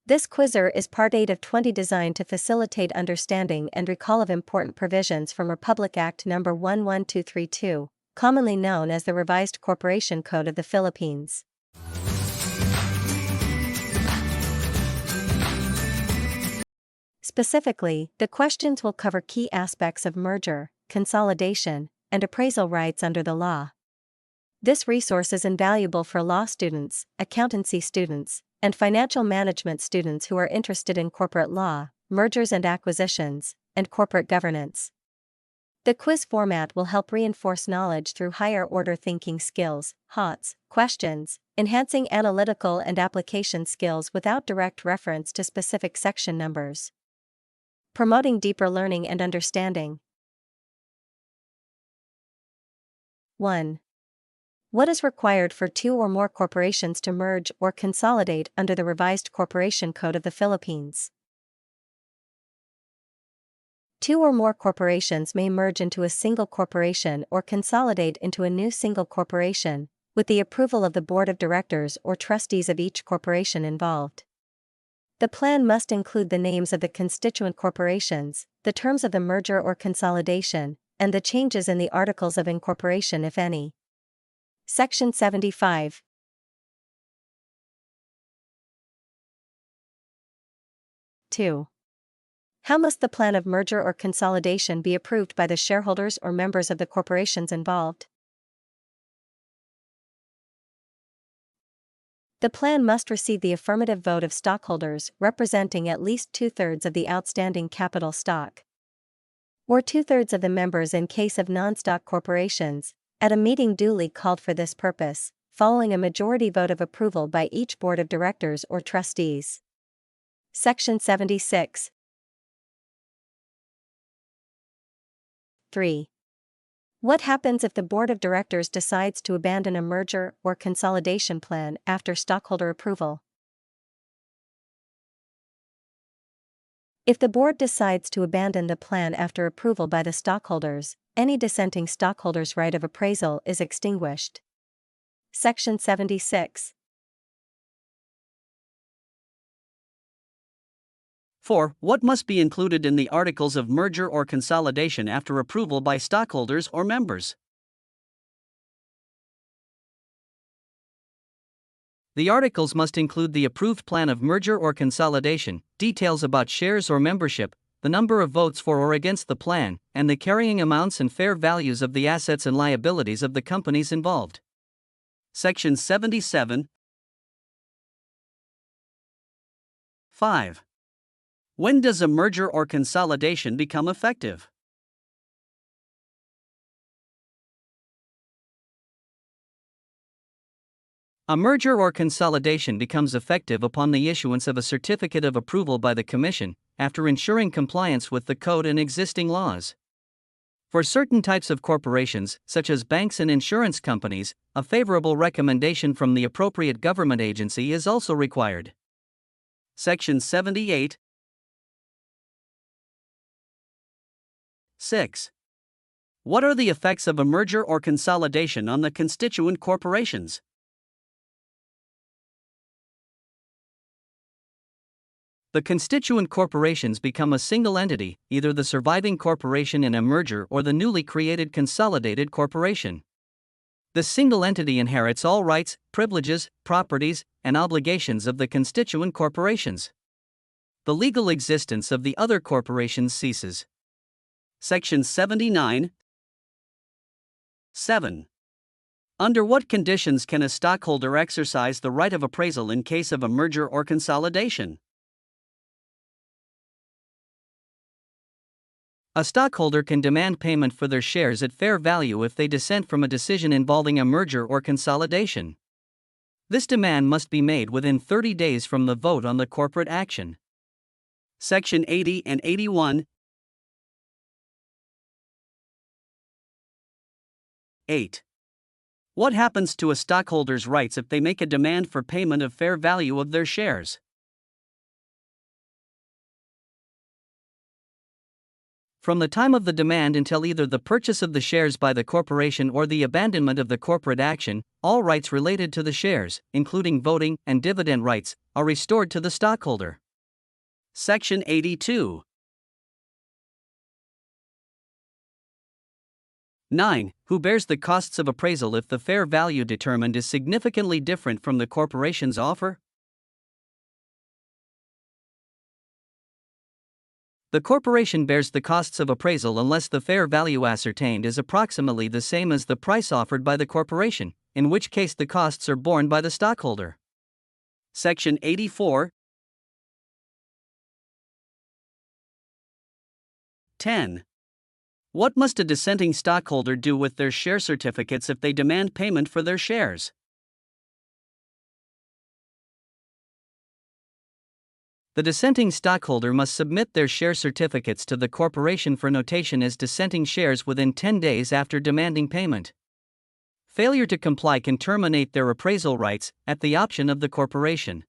This quizzer is Part 8 of 20 designed to facilitate understanding and recall of important provisions from Republic Act No. 11232, commonly known as the Revised Corporation Code of the Philippines. Specifically, the questions will cover key aspects of merger, consolidation, and appraisal rights under the law. This resource is invaluable for law students, accountancy students, and financial management students who are interested in corporate law, mergers and acquisitions, and corporate governance. The quiz format will help reinforce knowledge through higher-order thinking skills, HOTS, questions, enhancing analytical and application skills without direct reference to specific section numbers. Promoting deeper learning and understanding. 1. What is required for two or more corporations to merge or consolidate under the Revised Corporation Code of the Philippines? Two or more corporations may merge into a single corporation or consolidate into a new single corporation, with the approval of the board of directors or trustees of each corporation involved. The plan must include the names of the constituent corporations, the terms of the merger or consolidation, and the changes in the articles of incorporation if any. Section 75. 2. How must the plan of merger or consolidation be approved by the shareholders or members of the corporations involved? The plan must receive the affirmative vote of stockholders representing at least 2/3 of the outstanding capital stock, or 2/3 of the members in case of non-stock corporations, at a meeting duly called for this purpose, following a majority vote of approval by each board of directors or trustees. Section 76. 3. What happens if the board of directors decides to abandon a merger or consolidation plan after stockholder approval? If the board decides to abandon the plan after approval by the stockholders, any dissenting stockholder's right of appraisal is extinguished. Section 76. 4. What must be included in the articles of merger or consolidation after approval by stockholders or members? The articles must include the approved plan of merger or consolidation, details about shares or membership, the number of votes for or against the plan, and the carrying amounts and fair values of the assets and liabilities of the companies involved. Section 77. 5. When does a merger or consolidation become effective? A merger or consolidation becomes effective upon the issuance of a certificate of approval by the Commission, after ensuring compliance with the Code and existing laws. For certain types of corporations, such as banks and insurance companies, a favorable recommendation from the appropriate government agency is also required. Section 78. 6. What are the effects of a merger or consolidation on the constituent corporations? The constituent corporations become a single entity, either the surviving corporation in a merger or the newly created consolidated corporation. The single entity inherits all rights, privileges, properties, and obligations of the constituent corporations. The legal existence of the other corporations ceases. Section 79. 7. Under what conditions can a stockholder exercise the right of appraisal in case of a merger or consolidation? A stockholder can demand payment for their shares at fair value if they dissent from a decision involving a merger or consolidation. This demand must be made within 30 days from the vote on the corporate action. Section 80 and 81. 8. What happens to a stockholder's rights if they make a demand for payment of fair value of their shares? From the time of the demand until either the purchase of the shares by the corporation or the abandonment of the corporate action, all rights related to the shares, including voting and dividend rights, are restored to the stockholder. Section 82. 9. Who bears the costs of appraisal if the fair value determined is significantly different from the corporation's offer? The corporation bears the costs of appraisal unless the fair value ascertained is approximately the same as the price offered by the corporation, in which case the costs are borne by the stockholder. Section 84. 10. What must a dissenting stockholder do with their share certificates if they demand payment for their shares? The dissenting stockholder must submit their share certificates to the corporation for notation as dissenting shares within 10 days after demanding payment. Failure to comply can terminate their appraisal rights, at the option of the corporation.